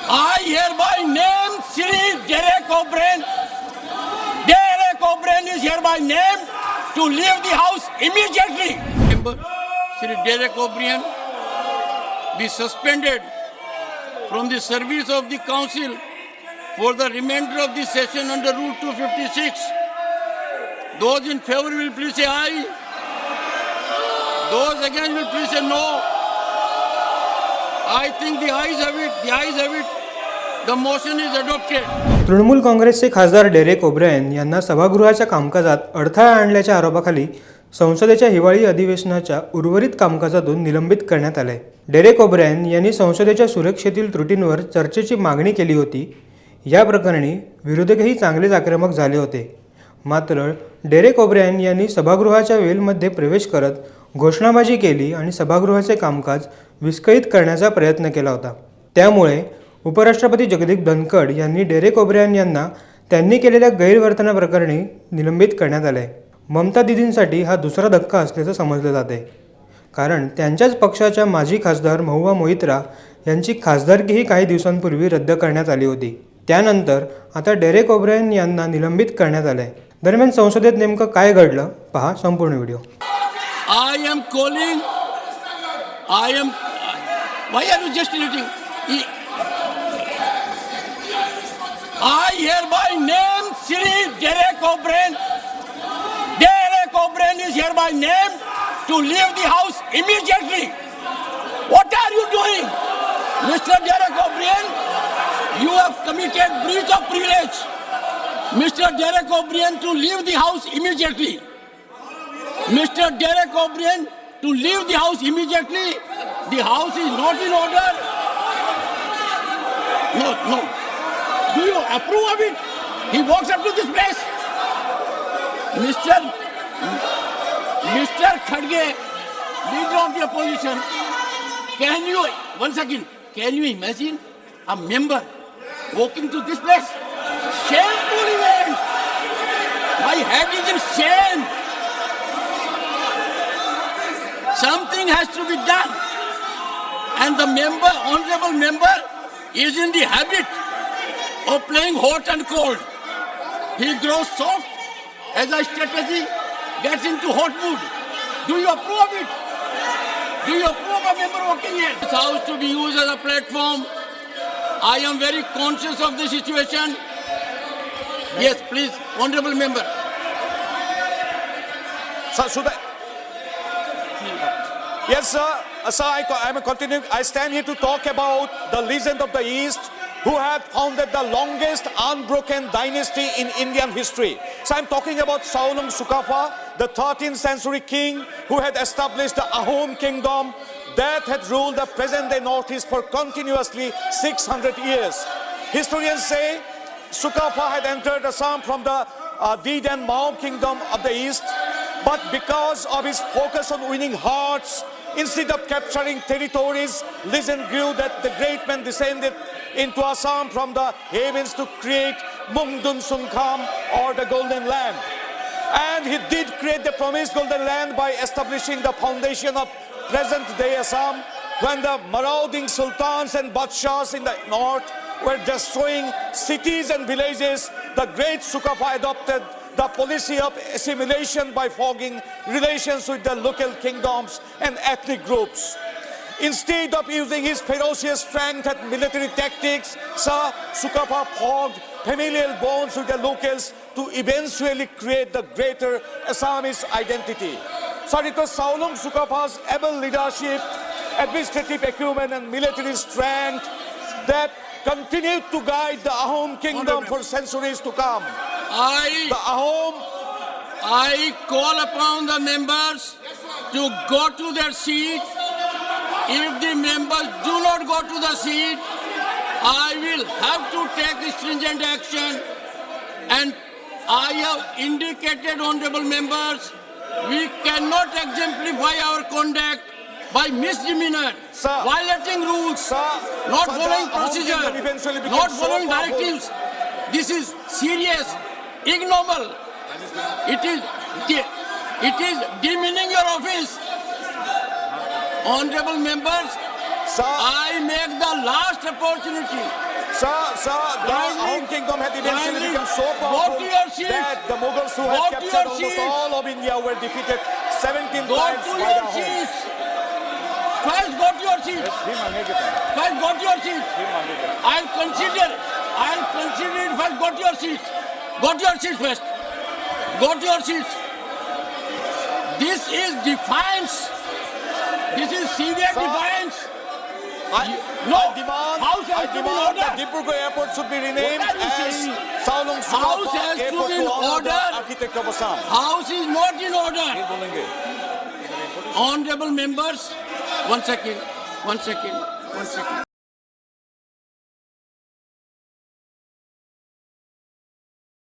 I hereby name Sri Derek O'Brien. Derek O'Brien is hereby named to leave the house immediately. Member Sri Derek O'Brien be suspended from the service of the council for the remainder of the session under Rule 256. Those in favor will please say aye. Those against will please say no. I think the ayes have it. The ayes have it. The motion is adopted. Trinamool काँग्रेसचे खासदार Derek O'Brien यांना सभागृहाच्या कामकाजात अडथळा आणल्याच्या आरोपाखाली संसदेच्या हिवाळी अधिवेशनाच्या उर्वरित कामकाजातून निलंबित करण्यात आले. डेरेक ओब्रायन यांनी संसदेच्या सुरक्षेतील त्रुटींवर चर्चेची मागणी केली होती. या प्रकरणी विरोधकही चांगलेच आक्रमक झाले होते. मात्र डेरेक ओब्रायन यांनी सभागृहाच्या वेलमध्ये प्रवेश करत घोषणाबाजी केली आणि सभागृहाचे कामकाज विस्कळीत करण्याचा प्रयत्न केला होता. त्यामुळे उपराष्ट्रपती जगदीप धनखड यांनी डेरेक ओब्रायन यांना त्यांनी केलेल्या गैरवर्तनाप्रकरणी निलंबित करण्यात आले. ममता दीदींसाठी हा दुसरा धक्का असल्याचं समजले जाते, कारण त्यांच्याच पक्षाच्या माजी खासदार महुआ मोइत्रा यांची खासदारकीही काही दिवसांपूर्वी रद्द करण्यात आली होती. त्यानंतर आता डेरेक ओब्रायन यांना निलंबित करण्यात आले. दरम्यान संसदेत नेमकं काय घडलं पहा संपूर्ण video. I hereby name Sri Derek O'Brien. Derek O'Brien is hereby named to leave the house immediately. What are you doing? Mr. Derek O'Brien, you have committed breach of privilege. Mr. Derek O'Brien to leave the house immediately. Mr. Derek O'Brien to leave the house immediately. The house is not in order. No. Do you approve of it? He walks up to this place. Mr. Khadge, leader of the opposition, can you imagine a member walking to this place? Shameful event. My head is in shame. Something has to be done. And the honorable member, is in the habit of playing hot and cold. He grows soft as a strategy gets into hot mood. Do you approve of it? Do you approve of a member walking here? This house to be used as a platform. I am very conscious of the situation. Yes, please, honorable member. Sir, should I? Yes, sir. Sir, I am continuing. I stand here to talk about the legend of the East, who had founded the longest unbroken dynasty in Indian history. So I'm talking about Saolung Sukapha, the 13th century king who had established the Ahom kingdom that had ruled the present-day Northeast for continuously 600 years. Historians say Sukapha had entered Assam from the Deed and Maum kingdom of the East, but because of his focus on winning hearts, instead of capturing territories, legend grew that the great man descended into Assam from the heavens to create Mungdun Sungkham, or the Golden Land. And he did create the promised Golden Land by establishing the foundation of present-day Assam. When the marauding sultans and badshahs in the north were destroying cities and villages, the great Sukapha adopted the policy of assimilation by forging relations with the local kingdoms and ethnic groups. Instead of using his ferocious strength and military tactics, Sir Sukapha forged familial bonds with the locals to eventually create the greater Assamese identity. Sir, it was Saolung Sukapha's able leadership, administrative acumen and military strength that continued to guide the Ahom kingdom for centuries to come. I call upon the members to go to their seats. If the members do not go to the seat, I will have to take stringent action. And I have indicated, honorable members, we cannot exemplify our conduct by misdemeanor, violating rules, not following procedure, not following directives. This is serious, ignoble. It is demeaning your office. Honorable members, I make the last opportunity Sir, the Kindly- Ahom kingdom had eventually kindly become so go powerful to your seats. that the Mughals who Go had to captured your almost seats. all of India were defeated 17 Go times to by your the Ahoms. seats. First, go to your seats. First, go to your seats. I'll consider it first. Go to your seats. Go to your seats first. Go to your seats. This is defiance. This is severe Sir, defiance. I demand, House has I to be demand ordered. that Dibrugarh Airport should be renamed What are you as saying? Saolung House Sugapa has to Airport be to honor the ordered. architect of Assam. House is not in order. ये बोलेंगे Honorable members, one second.